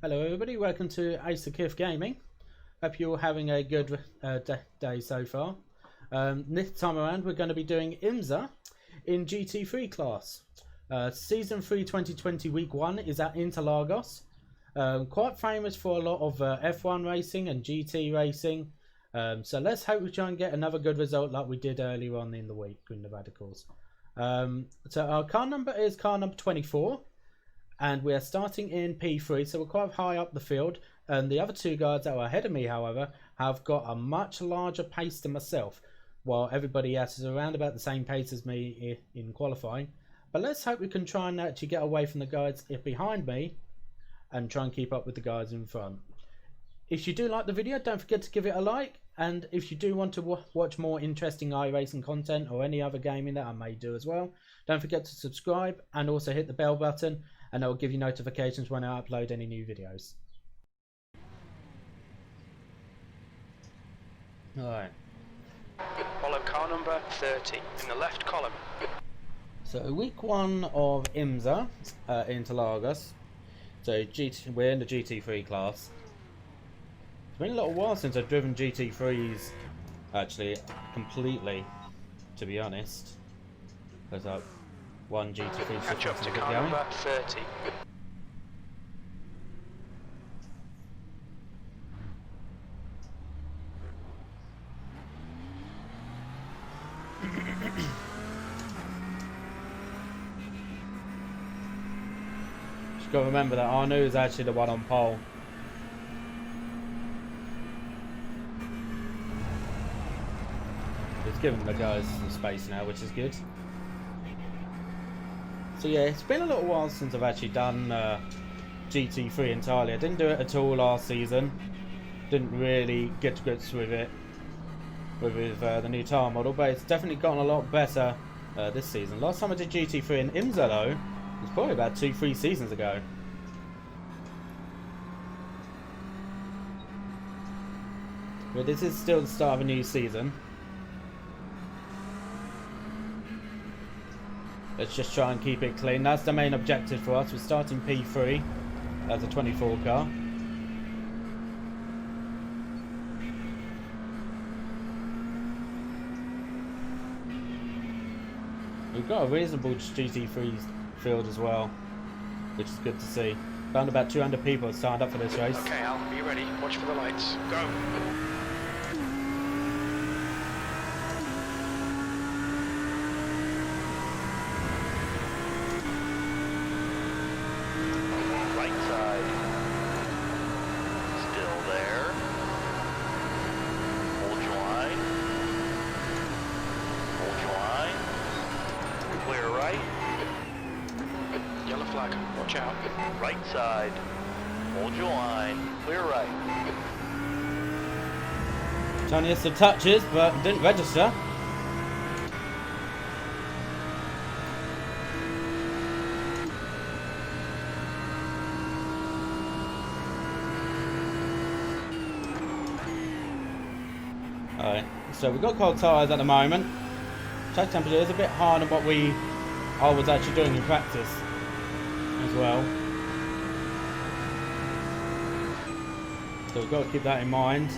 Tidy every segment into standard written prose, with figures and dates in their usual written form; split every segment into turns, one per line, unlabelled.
Hello everybody, welcome to Aceikith Gaming. Hope you're having a good day so far. This time around we're going to be doing IMSA in GT3 class. Season 3 2020 week 1 is at Interlagos. Quite famous for a lot of F1 racing and GT racing. So let's hope we try and get another good result like we did earlier on in the week in the radicals. So our car number is car number 24. And we are starting in P3, so we're quite high up the field. And the other two guys that were ahead of me, however, have got a much larger pace than myself, while everybody else is around about the same pace as me in qualifying. But let's hope we can try and actually get away from the guys behind me and try and keep up with the guys in front. If you do like the video, don't forget to give it a like. And if you do want to watch more interesting iRacing content or any other gaming that I may do as well, don't forget to subscribe and also hit the bell button, and I will give you notifications when I upload any new videos. Alright.
Follow car number 30 in the left column.
So week 1 of IMSA Interlagos. So we're in the GT3 class. It's been a little while since I've driven GT3s actually completely, to be honest. There's up one GT3
catch up to car number 30.
Just got to remember that Arnu is actually the one on pole. It's giving the guys some space now, which is good. So yeah, it's been a little while since I've actually done GT3 entirely. I didn't do it at all last season. Didn't really get to grips with it with the new tire model, but it's definitely gotten a lot better this season. Last time I did GT3 in IMSA though, was probably about 2-3 seasons ago. But this is still the start of a new season. Let's just try and keep it clean. That's the main objective for us. We're starting P3 as a 24 car. We've got a reasonable GT3 field as well, which is good to see. Found about 200 people have signed up for this race.
Okay, Al, are you ready? Watch for the lights. Go! Watch out.
Right side. Hold your line. Clear right.
Trying to get some touches, but didn't register. Alright, so we've got cold tyres at the moment. Track temperature is a bit higher than what I was actually doing in practice as well, so we've got to keep that in mind.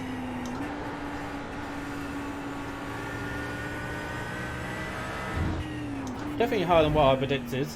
Definitely higher than what I predicted.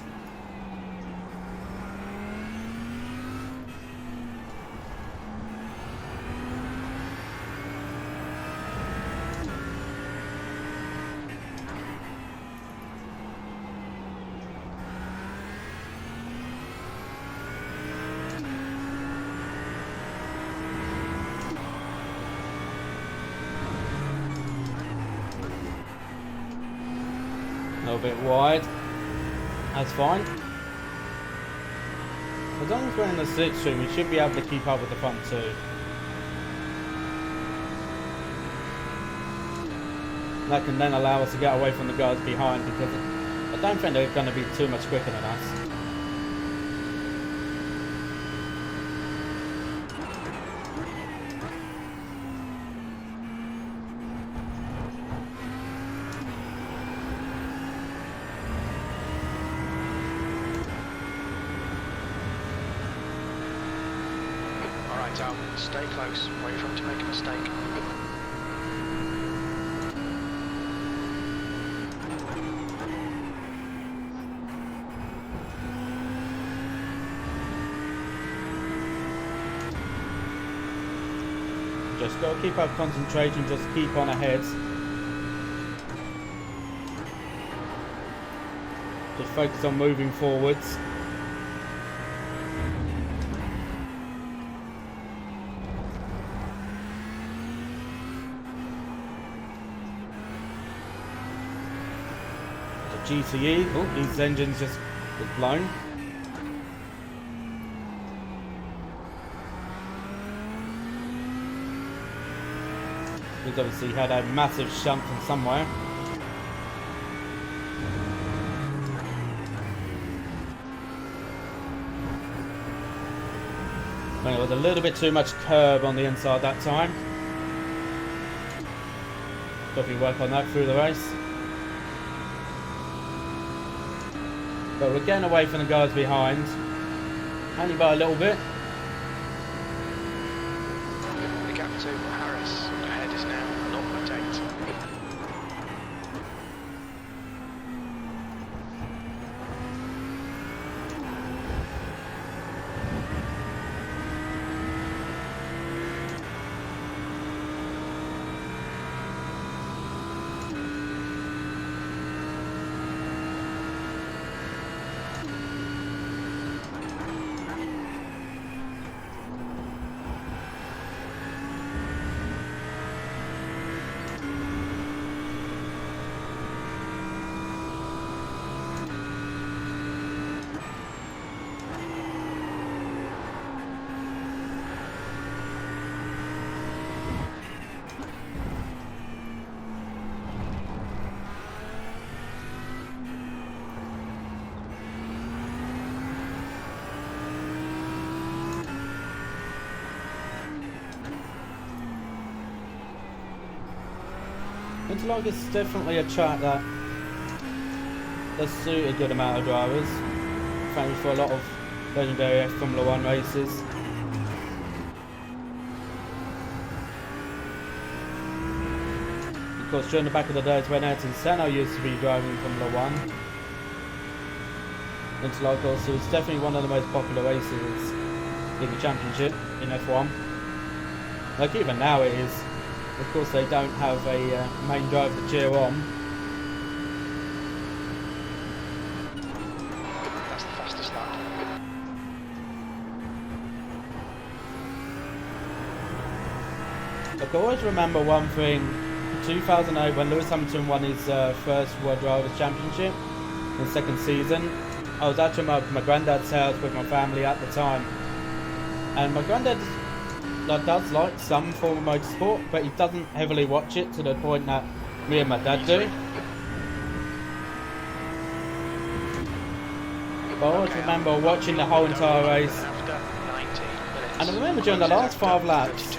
A little bit wide, that's fine. As long as we're in the slipstream, we should be able to keep up with the front two. That can then allow us to get away from the guys behind, because I don't think they're going to be too much quicker than us.
Right out, stay close, wait for him to make a mistake.
Just got to keep our concentration, just keep on ahead. Just focus on moving forwards. The GTE, oh, these engines just blown. He's obviously had a massive shunt from somewhere. Well, it was a little bit too much curb on the inside that time. Definitely work on that through the race. But we're getting away from the guys behind. Only by a little bit.
The gap to Harris ahead is now 0.8.
Interlagos is definitely a track that does suit a good amount of drivers. Famous for a lot of legendary Formula 1 races. Of course, during the back of the days when Ayrton Senna used to be driving Formula 1, Interlagos was definitely one of the most popular races in the championship in F1. Like even now it is. Of course they don't have a main driver to cheer on.
That's the fastest lap.
I can always remember one thing, 2008 when Lewis Hamilton won his first World Drivers' Championship in the second season. I was actually at my granddad's house with my family at the time, and my granddad does like some form of motorsport, but he doesn't heavily watch it to the point that me and my dad do. But I always remember watching the whole entire race, and I remember during the last 5 laps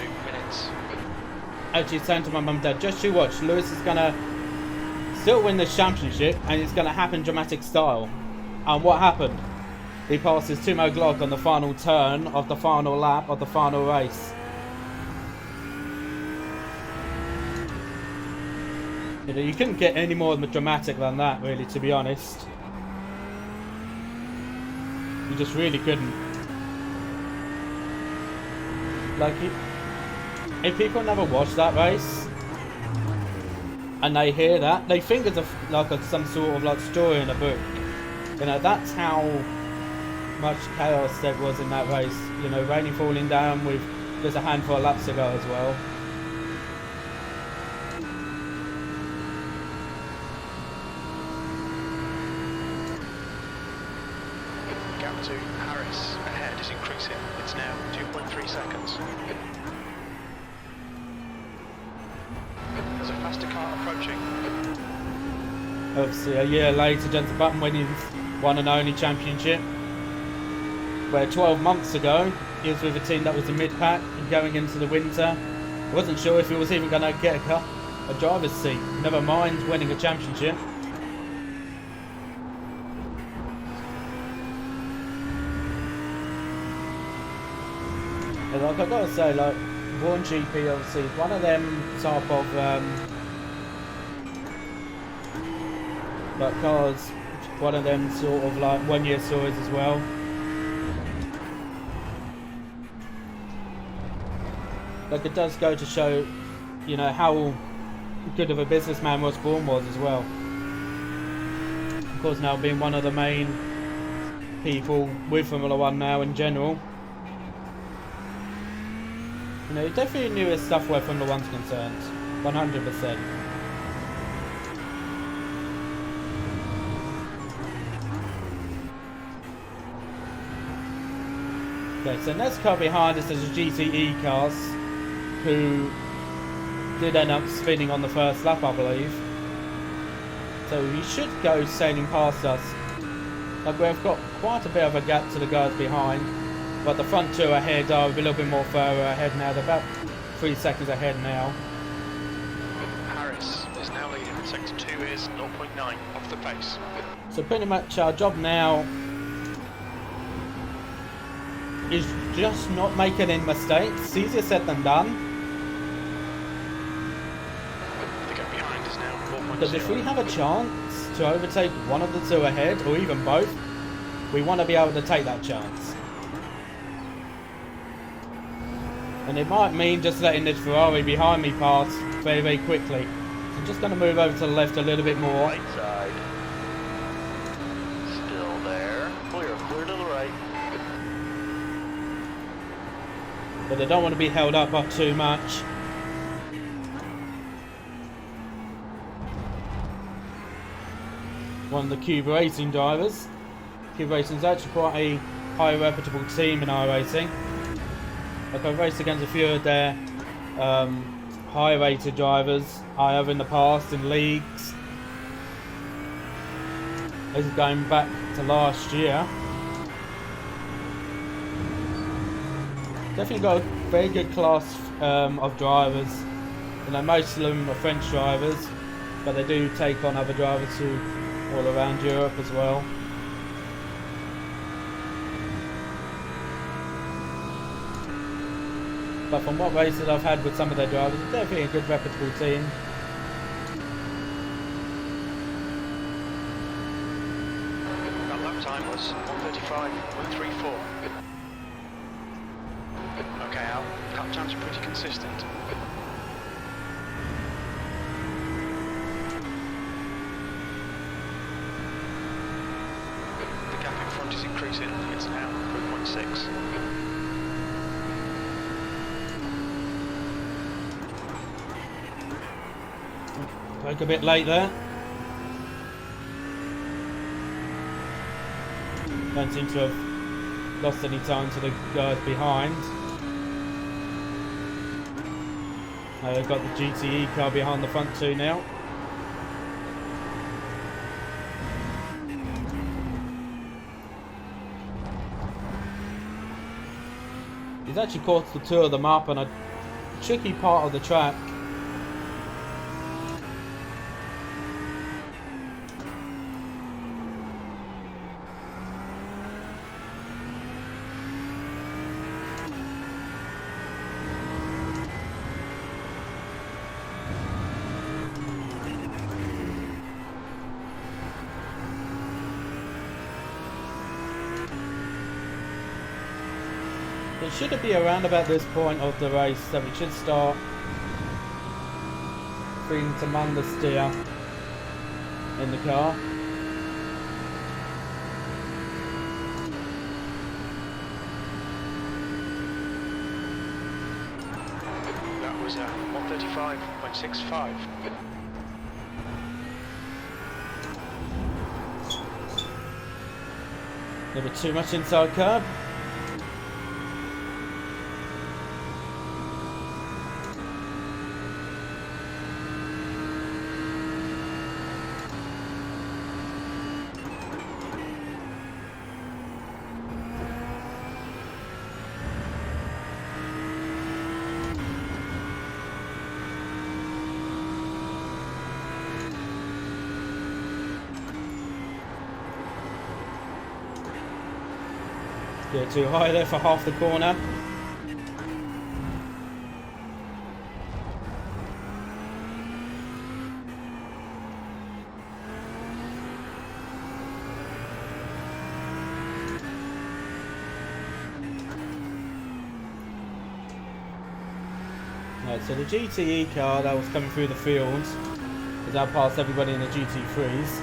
actually saying to my mum and dad, just you watch, Lewis is gonna still win this championship and it's gonna happen dramatic style. And what happened? He passes Timo Glock on the final turn of the final lap of the final race. You know, you couldn't get any more dramatic than that, really, to be honest. You just really couldn't. Like, if people never watch that race and they hear that, they think it's some sort of like story in a book. You know, that's how much chaos there was in that race. You know, raining falling down with just a handful of laps to go as well.
Gap to Harris ahead is increasing. It's now 2.3 seconds. There's a faster car approaching.
Obviously, a year later, Jensen Button winning his one and only championship. Where 12 months ago, he was with a team that was the mid-pack and going into the winter. I wasn't sure if he was even going to get a driver's seat, never mind winning a championship. And like I gotta say, like Born GP obviously is one of them type of like cars, one of them sort of like 1 year stories as well. Like it does go to show, you know, how good of a businessman Ross Brawn was as well. Of course, now being one of the main people with Formula 1 now in general. You know, he definitely knew his stuff where Formula 1's concerned. 100%. Okay, so next car behind us is a GTE cars, who did end up spinning on the first lap, I believe. So he should go sailing past us. Like we've got quite a bit of a gap to the guys behind, but the front two ahead are a little bit more further ahead now. They're about 3 seconds ahead now.
Harris is now leading. Sector 2 is 0.9 off the pace.
So pretty much our job now is just not making any mistakes. It's easier said than done.
The gap behind is now 4.0.
Because if we have a chance to overtake one of the two ahead, or even both, we want to be able to take that chance. And it might mean just letting this Ferrari behind me pass very, very quickly. So I'm just going to move over to the left a little bit more.
Right side. Still there. Clear to the right.
But I don't want to be held up by too much. One of the Cube Racing drivers. Cube Racing is actually quite a high reputable team in iRacing. Like I've raced against a few of their high rated drivers I have in the past in leagues. This is going back to last year. Definitely got a very good class of drivers. You know, most of them are French drivers, but they do take on other drivers who all around Europe as well. But from what races I've had with some of their drivers, it's definitely a good reputable team.
That lap time was 1:35.34. Okay, Al, lap times are pretty consistent. The gap in front is increasing. It's now 3.6.
Broke a bit late there. Don't seem to have lost any time to the guys behind. Now they've got the GTE car behind the front two now. He's actually caught the two of them up on a tricky part of the track. It should be around about this point of the race that we should start feeling some understeer in the car.
That was 1:35.65.
A little bit too much inside curb. Get too high there for half the corner. Right, so the GTE car that was coming through the field is now past everybody in the GT3s.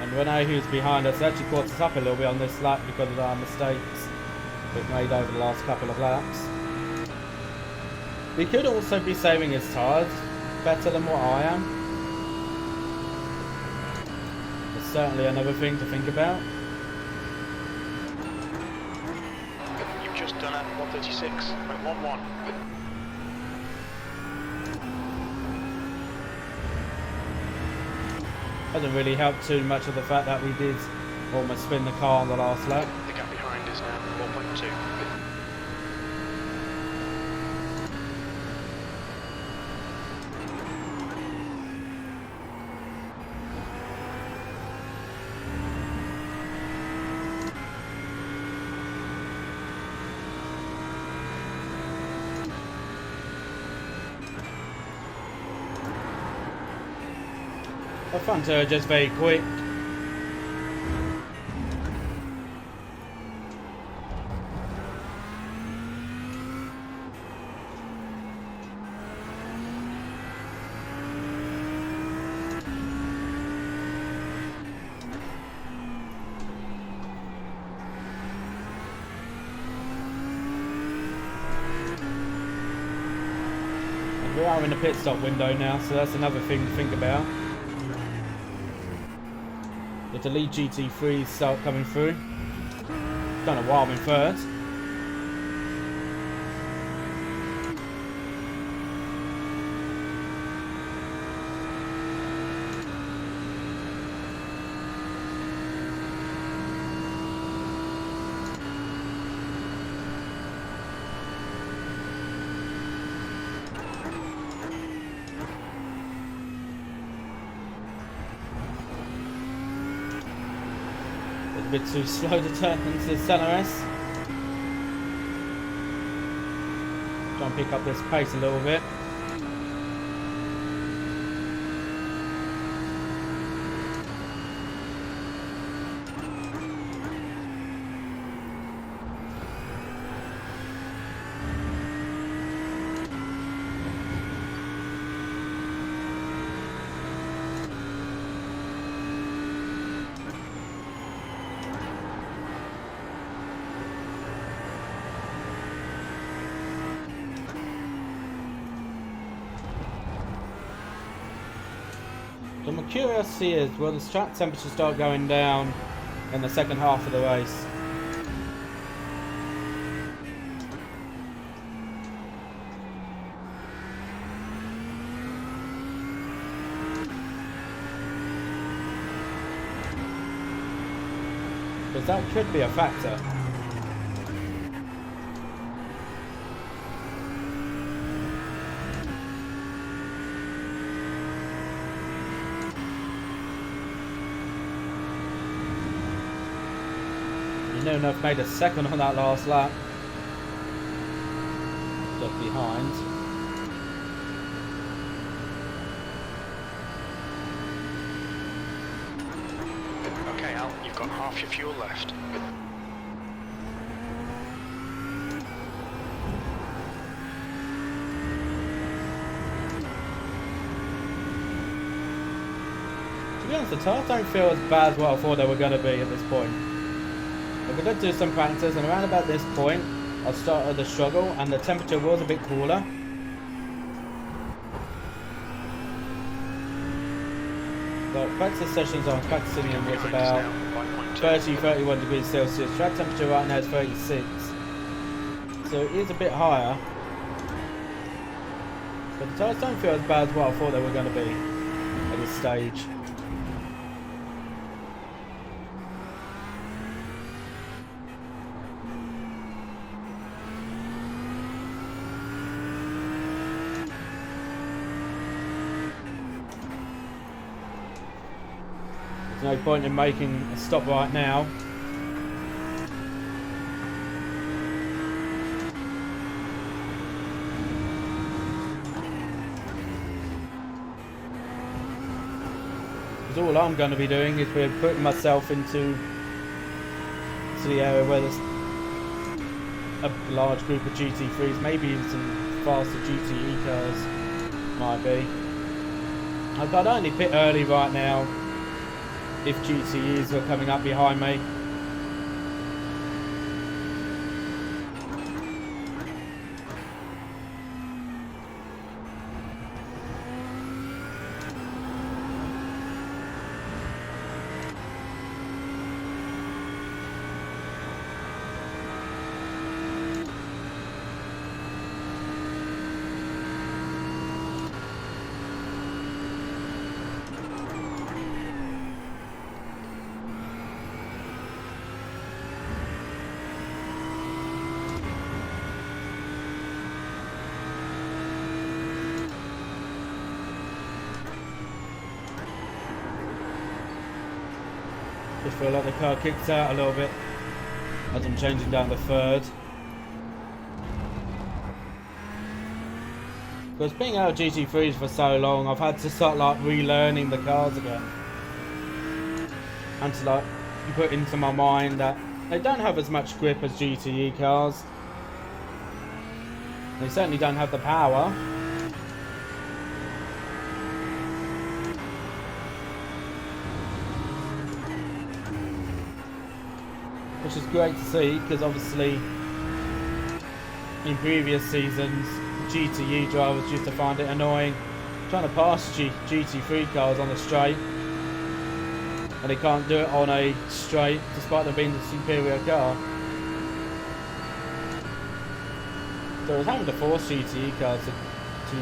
And Renault, who's behind us, actually caught us up a little bit on this lap because of our mistakes we've made over the last couple of laps. He could also be saving his tyres better than what I am. It's certainly another thing to think about.
You've just done a 136.11.
Doesn't really help too much of the fact that we did almost spin the car on the last lap.
The gap behind is now 4.2.
The front are just very quick. And we are in the pit stop window now, so that's another thing to think about. If the lead GT3s start coming through, don't know why I'm in third. A bit too slow to turn into the center S. Try and pick up this pace a little bit. So my curiosity is, will the track temperature start going down in the second half of the race? Because that could be a factor. Near enough made a second on that last lap. Just behind.
Okay, Al, you've got half your fuel left.
To be honest, the tyres don't feel as bad as what I thought they were going to be at this point. But we did do some practice, and around about this point I started the struggle and the temperature was a bit cooler. The practice sessions I was practicing in was about 30-31 degrees Celsius. Track temperature right now is 36. So it is a bit higher. But the tyres don't feel as bad as what I thought they were going to be at this stage. There's no point in making a stop right now. Because all I'm going to be doing is putting myself into the area where there's a large group of GT3s, maybe even some faster GTE cars might be. I'd only pit early right now if GTEs were coming up behind me. Just feel like the car kicks out a little bit as I'm changing down the third. Because being out of GT3s for so long, I've had to start like relearning the cars again. And to like put into my mind that they don't have as much grip as GTE cars. They certainly don't have the power. Which is great to see, because obviously in previous seasons GTE drivers used to find it annoying trying to pass GT3 cars on a straight, and they can't do it on a straight despite them being the superior car. So it's having to force GTE cars to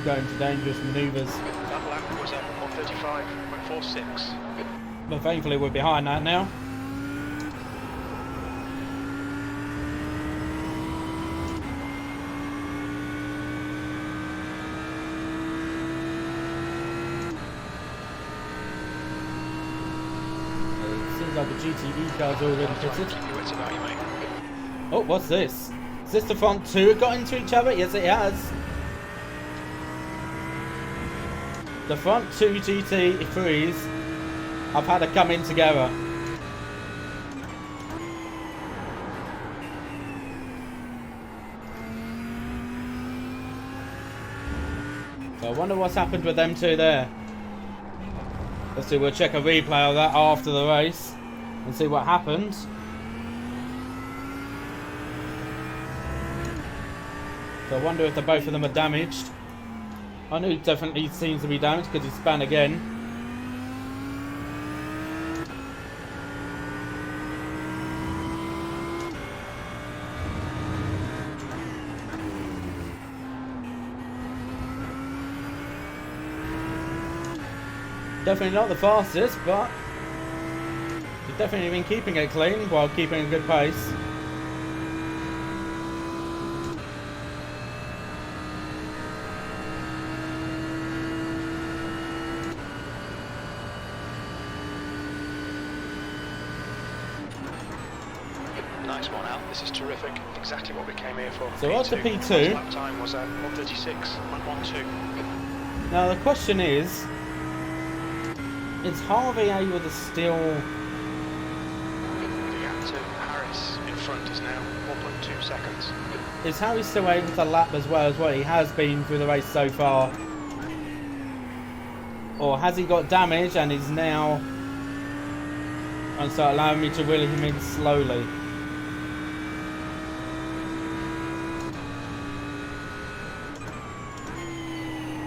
go into dangerous manoeuvres.
That lap was at 135.46.
But thankfully we're behind that now. Like the GTE car's already fitted. Oh, what's this? Is this the front two got into each other? Yes, it has. The front two GT3s I've had to come in together. So I wonder what's happened with them two there. Let's see, we'll check a replay of that after the race and see what happened. So I wonder if the both of them are damaged. I know he definitely seems to be damaged because he spun again. Definitely not the fastest, but he's definitely been keeping it clean while keeping a good pace.
Nice one out. This is terrific. Exactly what we came here for.
So what's the P2?
Lap time was at 136.12.
Now the question is Harvey able to still...
The gap to Harris in front is now 1.2 seconds.
Is Harry still able to lap as well as what he has been through the race so far? Or has he got damage and is now... and start allowing me to reel him in slowly?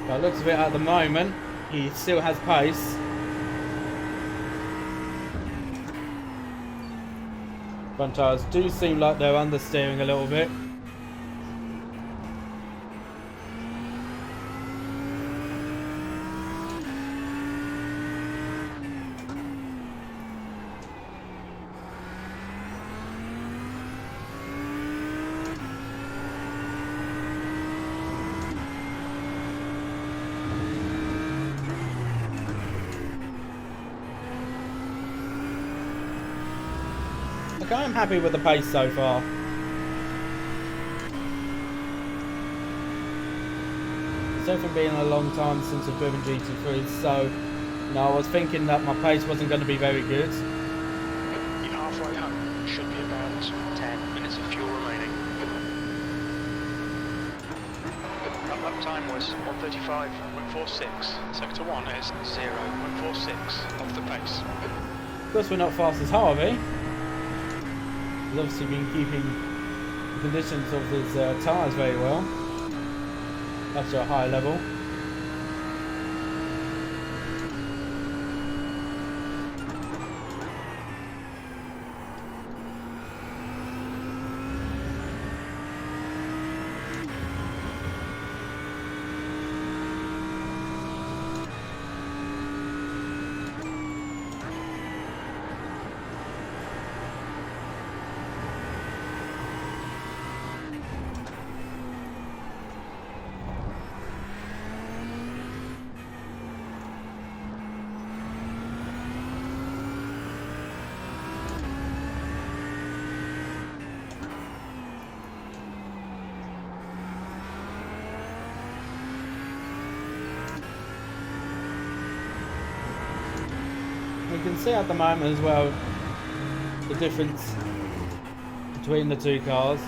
By the looks of it at the moment, he still has pace. Front tyres do seem like they're understeering a little bit. I'm happy with the pace so far. It's definitely been a long time since I've driven GT3, so No, I was thinking that my pace wasn't going to be very good.
You're halfway home. Should be about 10 minutes of fuel remaining. That lap time was 1:35.46. Sector 1 is 0.46 off the pace.
Of course, we're not fast as Harvey. He's obviously been keeping the conditions of his tyres very well. Up to a high level. We can see at the moment as well the difference between the two cars.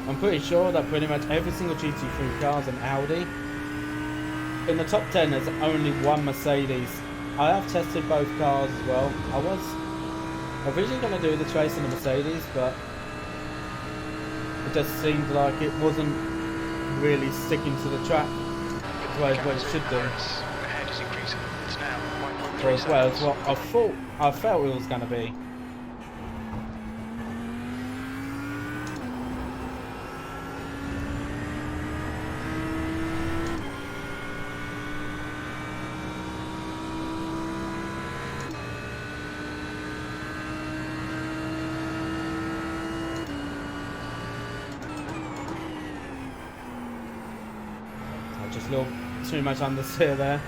I'm pretty sure that pretty much every single GT3 car is an Audi. In the top 10 there's only one Mercedes. I have tested both cars as well. I was originally going to do this race in the Mercedes, but it just seemed like it wasn't really sticking to the track the way what it should do.
Ahead is increasing. It's now 1.3
Or as well as
seconds.
what I felt it was going to be. Just a little too much understeer there.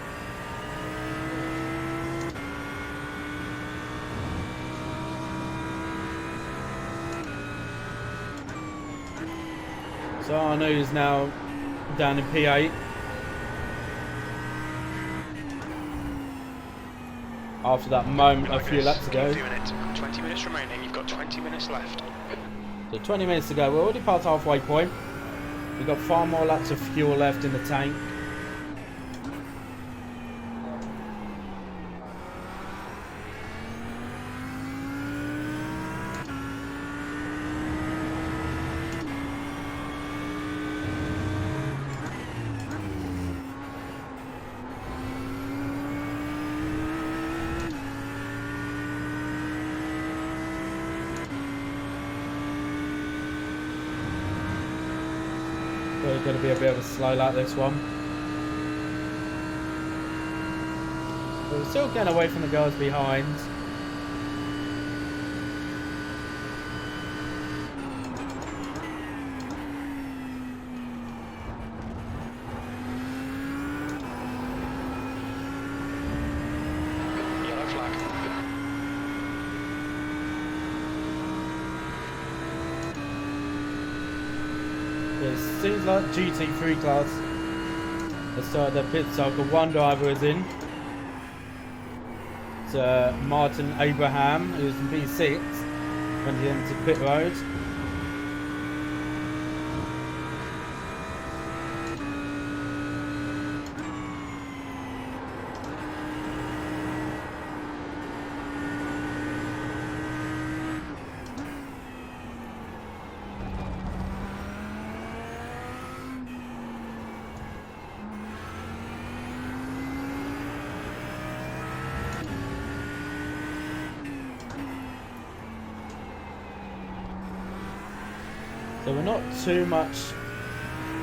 So Arno is now down in P8. After that moment a few laps ago.
20 minutes remaining, you've got 20 minutes left.
So 20 minutes to go, we're already past halfway point. We've got 5 more laps of fuel left in the tank. We're going to be a bit of a slow lap this one. But we're still getting away from the guys behind.
Yellow flag.
It seems like GT3 class has started their pit cycle. One driver is in. It's Martin Abraham, who's in P6 when he entered pit road. So we're not too much,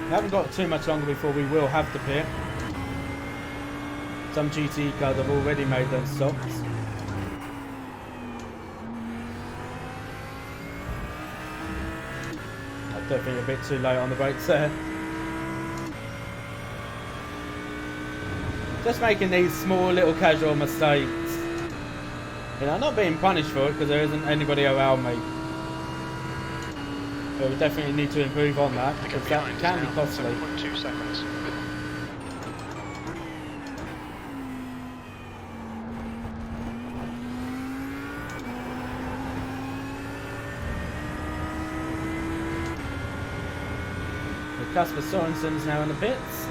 we haven't got too much longer before we will have to pit. Some GT cars have already made those stops. I definitely a bit too late on the brakes there. Just making these small little casual mistakes. You know, not being punished for it because there isn't anybody around me. But we definitely need to improve on that because that can be costly.
7.2 seconds.
Casper Sorensen's now in the pits.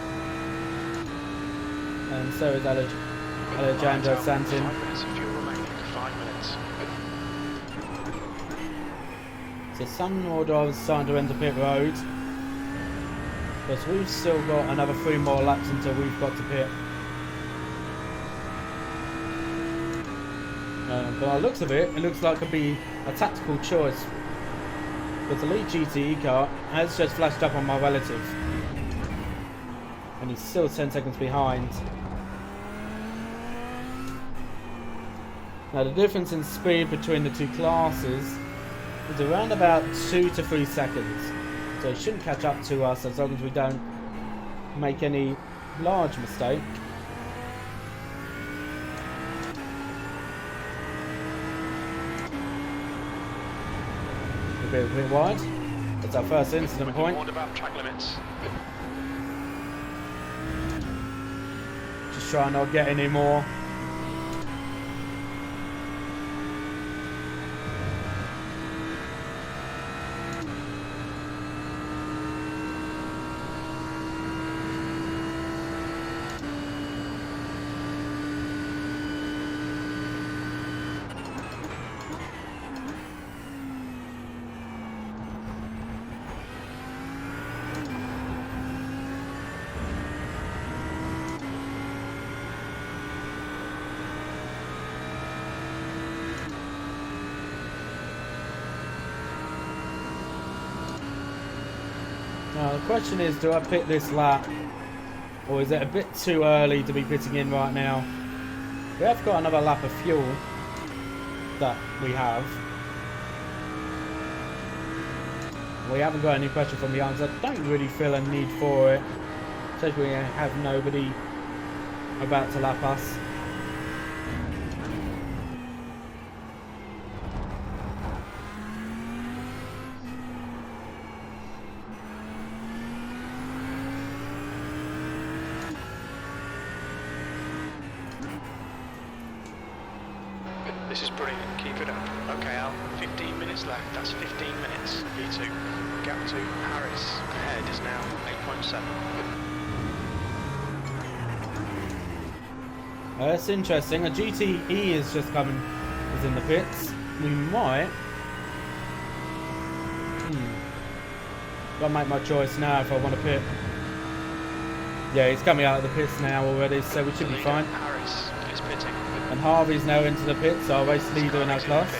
And so is Alejandro Santin.
5 minutes of fuel remaining. 5 minutes.
So some more drivers starting to enter pit road. Because we've still got another 3 more laps until we've got to pit. But by the looks of it, it looks like it could be a tactical choice. But the lead GTE car has just flashed up on my relative. And he's still 10 seconds behind. Now the difference in speed between the 2 classes is around about 2 to 3 seconds. So it shouldn't catch up to us as long as we don't make any large mistake. A bit wide. It's our first incident point.
Warned about track limits.
Just try and not get any more. Now the question is, do I pit this lap? Or is it a bit too early to be pitting in right now? We have got another lap of fuel that we have. We haven't got any pressure from behind, so I don't really feel a need for it. Especially when we have nobody about to lap us.
This is brilliant. Keep it up. Okay, Al. 15 minutes left. That's 15 minutes. V2. Gap to Harris ahead is now 8.7.
That's interesting. A GTE is just coming, is in the pits. We might. Gotta make my choice now if I want to pit. Yeah, he's coming out of the pits now already, so we should be fine.
Harris is pitting.
And Harvey's now into the pits, our race leader in our class.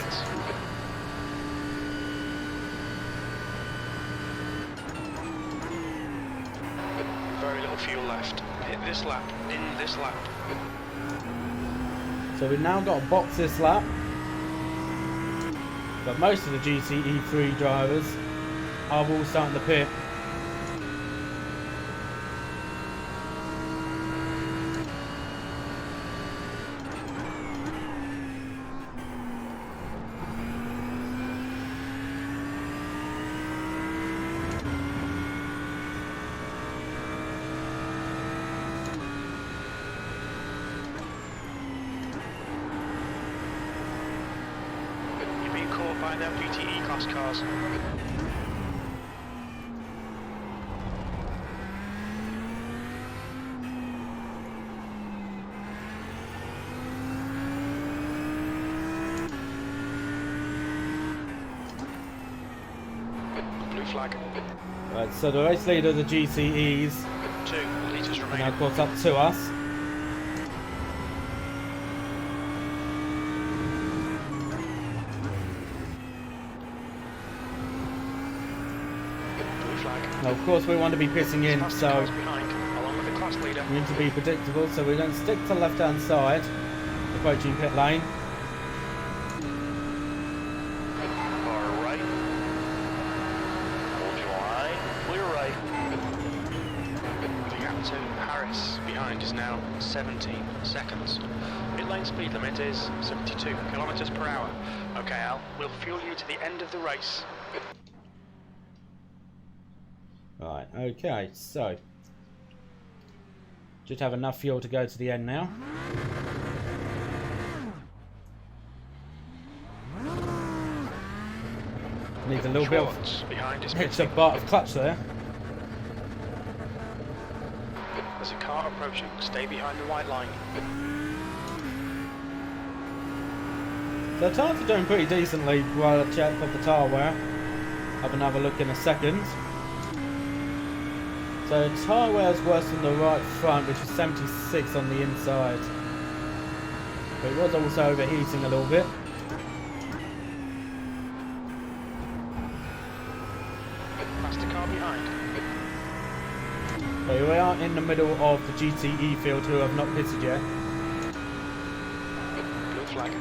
Very little fuel left. Hit this lap. In this lap.
So we've now got to box this lap. But most of the GTE3 drivers are all starting to pit.
By their GTE class cars. Blue flag.
Right, so the race leader of the GTEs
2 litres
are
remaining.
now caught up to us. Now, of course, we want to be pitting in, so
behind, along with the class leader.
we need to be predictable. So we're going to stick to the left-hand side, approaching pit lane.
Far right. Hold your line. Clear right.
The gap to Harris behind is now 17 seconds. Pit lane speed limit is 72 kilometers per hour. Okay, Al, we'll fuel you to the end of the race.
Right, okay, so just have enough fuel to go to the end now. Needs a little bit of
behind is
extra
pitting.
bar of clutch there.
There's a car approaching. Stay behind the white line.
The tyres are doing pretty decently while I check of the tyre wear. Have another look in a second. So tyre wear is worse than the right front, which is 76 on the inside. But it was also overheating a little bit.
Past the car behind.
So we are in the middle of the GTE field who have not pitted yet.
Blue flag.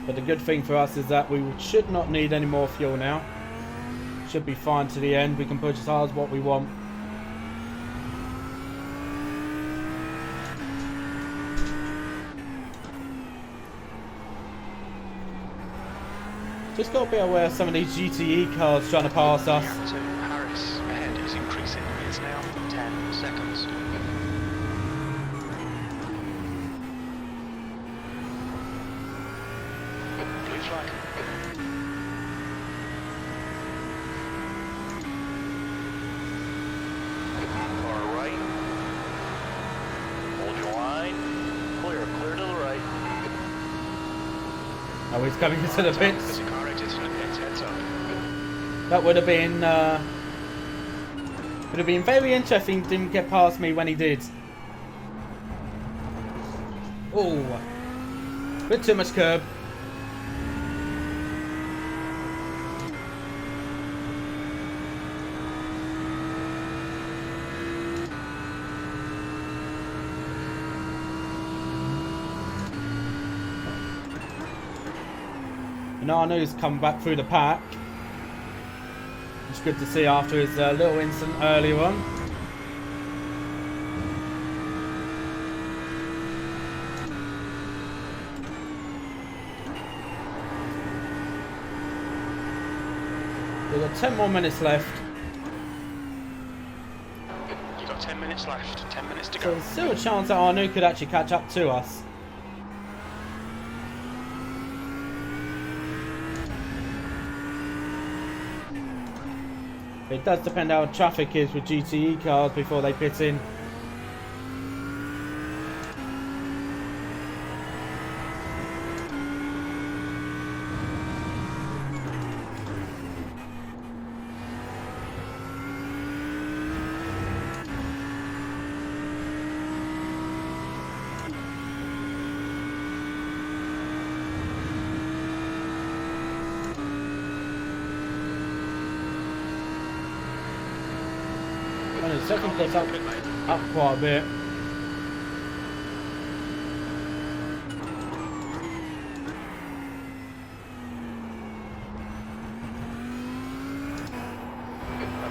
But the good thing for us is that we should not need any more fuel now. Should be fine to the end. We can push as hard as what we want. Just got to be aware of some of these GTE cars trying to pass us.
Gap to Harris ahead is increasing. It's now 10 seconds. Blue flag.
Car right. Hold your line. Clear to the right.
Oh, he's coming into the pits.
There's a car exits from the pits. Heads up.
That would have been very interesting. Didn't get past me when he did. Oh, bit too much curb. And Arnu's come back through the pack. It's good to see after his little incident earlier on. We've got 10 more minutes left.
You've got 10 minutes left. 10 minutes to
So
go.
there's still a chance that Arnu could actually catch up to us. It does depend how traffic is with GTE cars before they pit in. And the second place up quite a bit.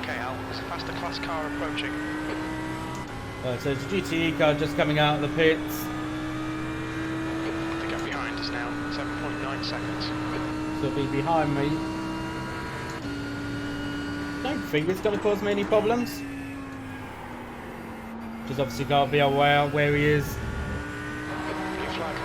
Okay, Al, there's a faster class car approaching.
So it's a GTE car just coming out of the pits.
The gap behind is now 7.9 seconds.
So it'll be behind me. Don't think it's going to cause me any problems. Just obviously got to be aware where he is.
Blue flag.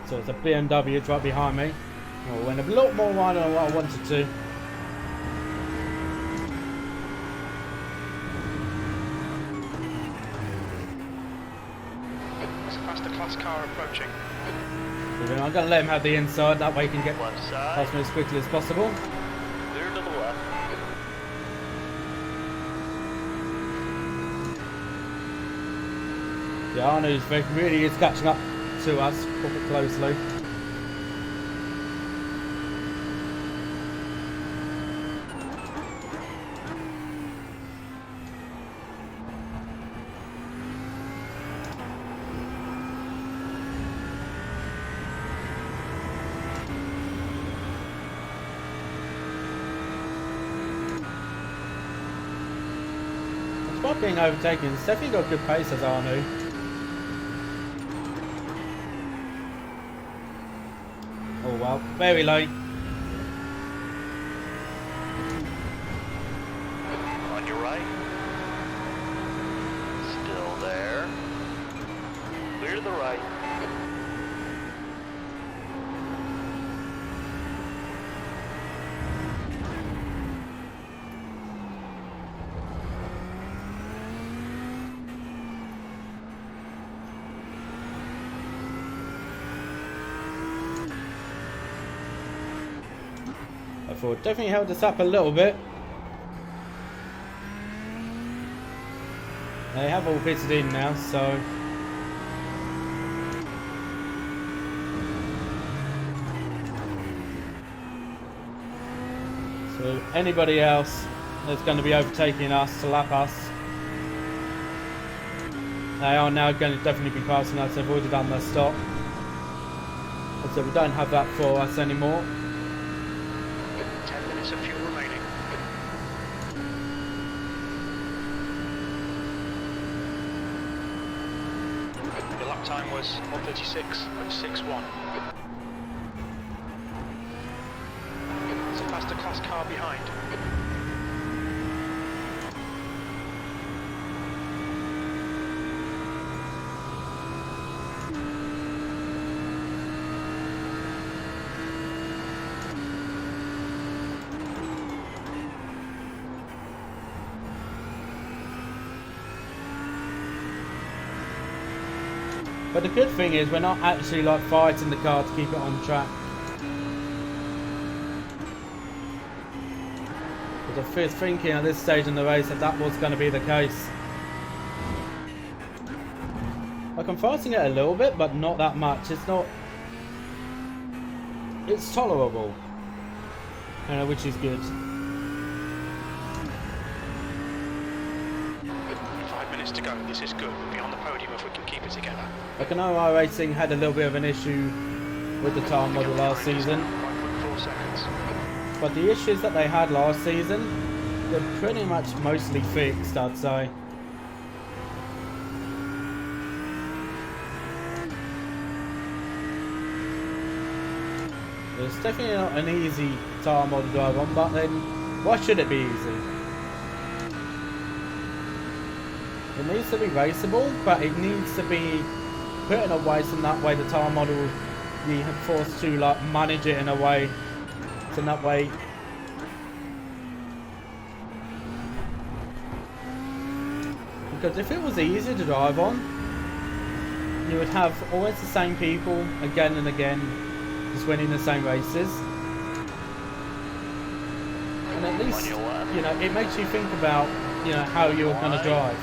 So it's a BMW, it's right behind me. Oh, went a lot more wide than what I wanted to.
There's a faster class car approaching.
So I'm going to let him have the inside, that way he can get
Left
past
side.
me as quickly as possible.
Clear to the left.
Yeah, Arnu's really is catching up to us quite closely. despite being overtaken, he's definitely got good pace as Arnu. Oh well, very late.
On your right. Still there. Clear to the right.
I thought definitely held us up a little bit. They have all pitted in now, so anybody else that's going to be overtaking us to lap us, they are now going to definitely be passing us. They've already done their stop, so we don't have that for us anymore.
10 minutes of fuel remaining. The lap time was 1:36.61. It's a faster class car behind.
But the good thing is we're not actually like fighting the car to keep it on track. Because I was thinking at this stage in the race that was going to be the case. Like I'm fighting it a little bit, but not that much. It's not. It's tolerable, which is good.
5 minutes to go. This is good. We'll be on the podium if we can keep it together.
Like I know iRacing had a little bit of an issue with the tyre model last season,
5.4 seconds.
but the issues that they had last season, they're pretty much mostly fixed, I'd say. It's definitely not an easy tyre model to drive on, but then why should it be easy? It needs to be raceable, but it needs to be put in a way so that way the tyre model you are forced to like manage it in a way so that way because if it was easy to drive on, you would have always the same people again and again just winning the same races, and at least you know it makes you think about how you're going to drive.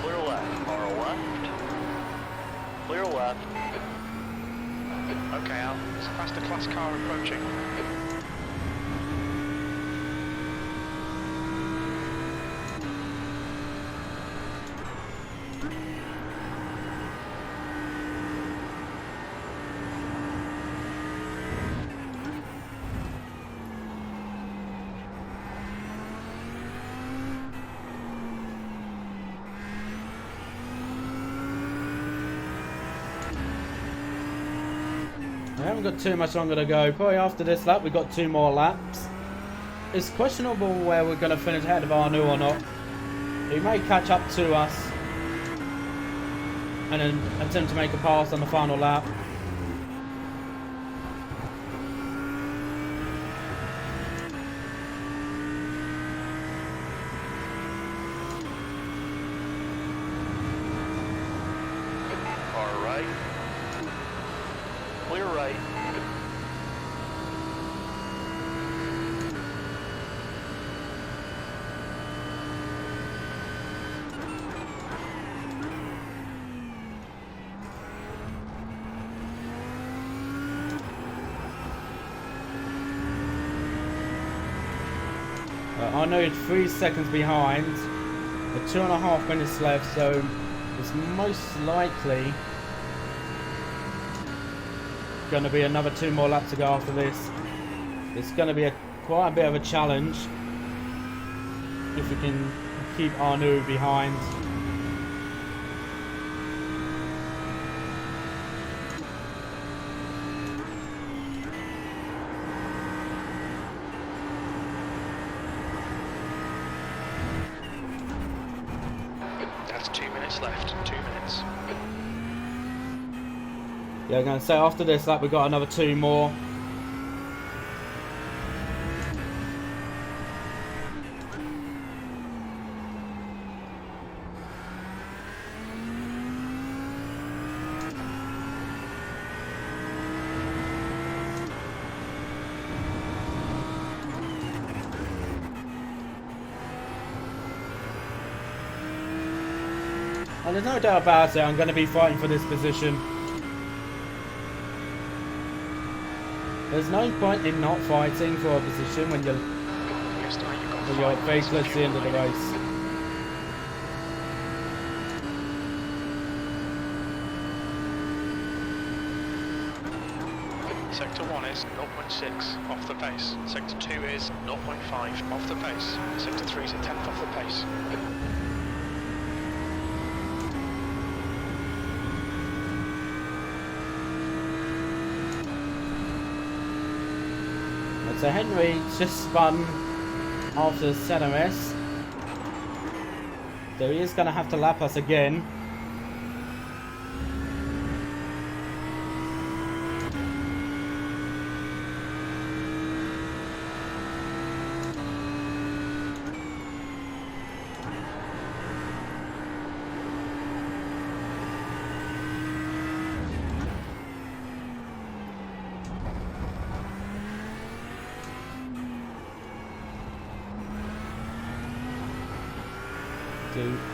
Clear left. Car left. Clear left.
Okay, Al. There's a faster class car approaching.
We haven't got too much longer to go. Probably after this lap we've got 2 more laps. It's questionable where we're going to finish ahead of Arnu or not. He may catch up to us and then attempt to make a pass on the final lap.
Car right. Clear right.
I know it's 3 seconds behind, with 2.5 minutes left, so it's most likely going to be another 2 more laps to go after this. It's going to be quite a bit of a challenge if we can keep Arnaud behind.
That's 2 minutes left. 2 minutes.
Yeah, I'm going to say after this lap we've got another 2 more. And there's no doubt about it, I'm going to be fighting for this position. There's no point in not fighting for a position when you're very close to the end of the race.
Sector 1 is 0.6 off the pace. Sector 2 is 0.5 off the pace. Sector 3 is a tenth off the pace.
So Henry just spun after ZRS. So he is going to have to lap us again.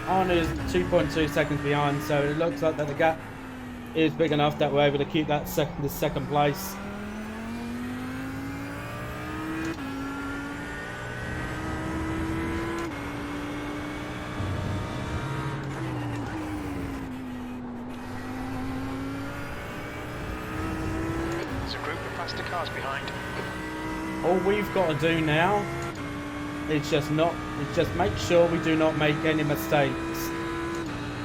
Arne is 2.2 seconds behind, so it looks like that the gap is big enough that we're able to keep that the second place.
There's a group of faster cars behind.
All we've got to do now is just make sure we do not make any mistakes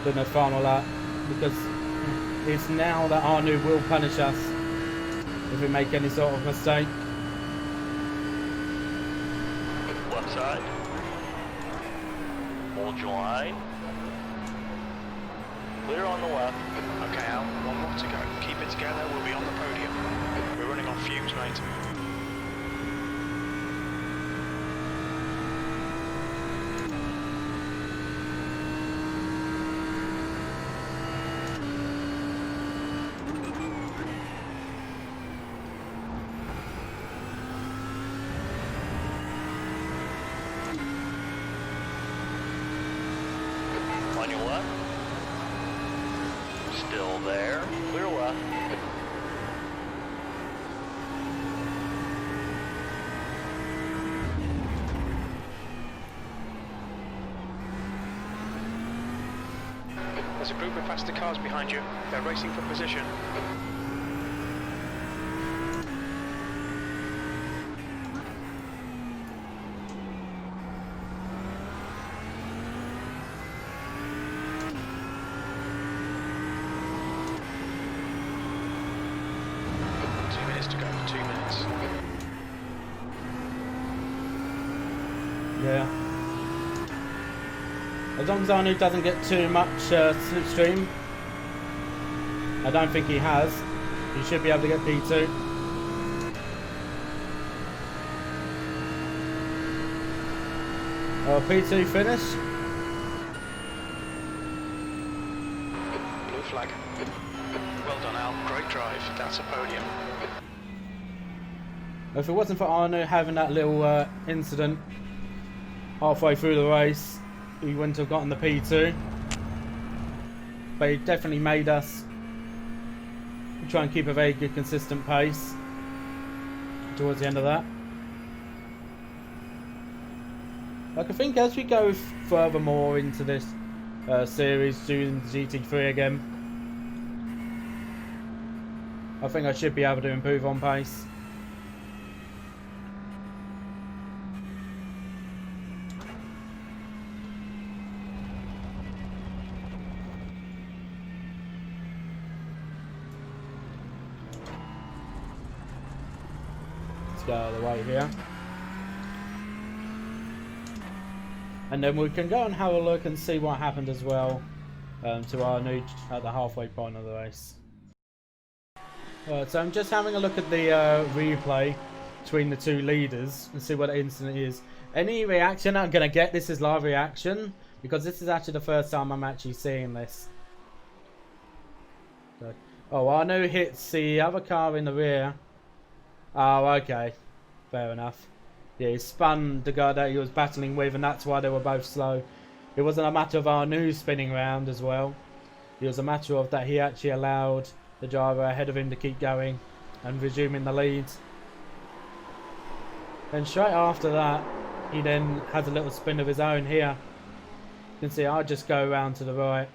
in the final lap, because it's now that Arnaud will punish us if we make any sort of mistake.
Left side. Hold your line. Clear on the left.
Okay, Al, 1 more to go. Keep it together, we'll be on the podium. We're running on fumes, mate.
On your left. Still there. Clear left.
There's a group of faster cars behind you. They're racing for position. To go, 2 minutes.
Yeah. As long as Arnaud doesn't get too much slipstream, I don't think he has. He should be able to get P2. P2 finish.
Blue flag. Well done, Al. Great drive. That's a podium.
If it wasn't for Arnaud having that little incident halfway through the race, he wouldn't have gotten the P2. But he definitely made us try and keep a very good consistent pace towards the end of that. Like, I think as we go furthermore into this series, doing GT3 again, I think I should be able to improve on pace. go out of the way here. And then we can go and have a look and see what happened as well to our new at the halfway point of the race. Alright, so I'm just having a look at the replay between the two leaders and see what the incident is. Any reaction I'm going to get, this is live reaction, because this is actually the first time I'm actually seeing this. So, oh, Anu hits the other car in the rear. Oh, okay. Fair enough. Yeah, he spun the guy that he was battling with, and that's why they were both slow. It wasn't a matter of Anu spinning around as well. It was a matter of that he actually allowed the driver ahead of him to keep going and resuming the lead. Then straight after that, he then has a little spin of his own here. You can see I'll just go around to the right.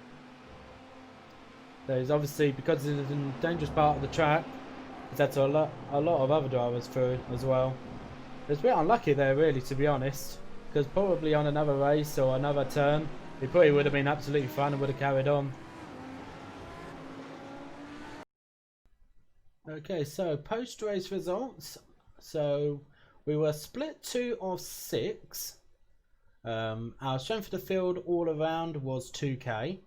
There's obviously, because it's a dangerous part of the track, that's a lot of other drivers through as well. It's a bit unlucky there, really, to be honest, because probably on another race or another turn, it probably would have been absolutely fun and would have carried on. Okay, so post-race results. So we were split 2 of 6. Our strength of the field all around was 2k.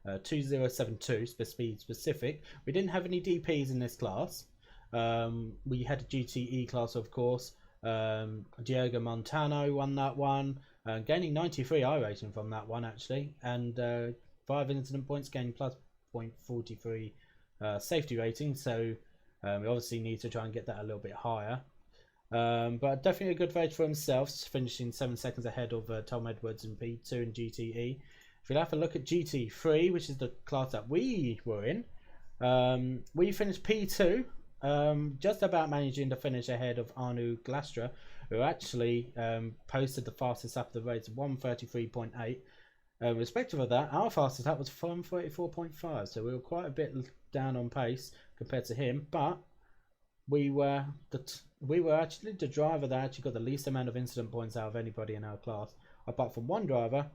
2072 speed specific. We didn't have any DPs in this class. We had a GTE class, of course. Diego Montano won that one, gaining 93 I rating from that one actually, and 5 incident points, gaining plus 0.43 safety rating. So we obviously need to try and get that a little bit higher. But definitely a good race for himself, finishing 7 seconds ahead of Tom Edwards in P2 and GTE. If we have a look at GT3, which is the class that we were in, we finished P2, just about managing to finish ahead of Arnu Glastra, who actually posted the fastest lap of the race, 1:33.8. Respective of that, our fastest lap was 1:34.5, so we were quite a bit down on pace compared to him, but we were actually the driver that actually got the least amount of incident points out of anybody in our class, apart from one driver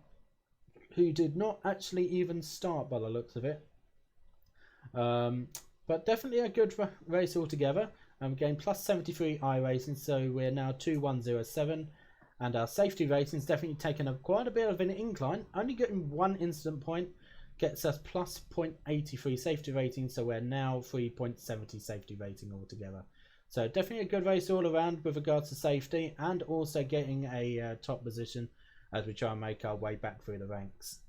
who did not actually even start by the looks of it. But definitely a good race altogether. Gained plus 73 I rating, so we're now 2107, and our safety rating's definitely taken quite a bit of an incline. Only getting 1 incident point gets us plus 0.83 safety rating, so we're now 3.70 safety rating altogether. So definitely a good race all around with regards to safety, and also getting a top position as we try and make our way back through the ranks.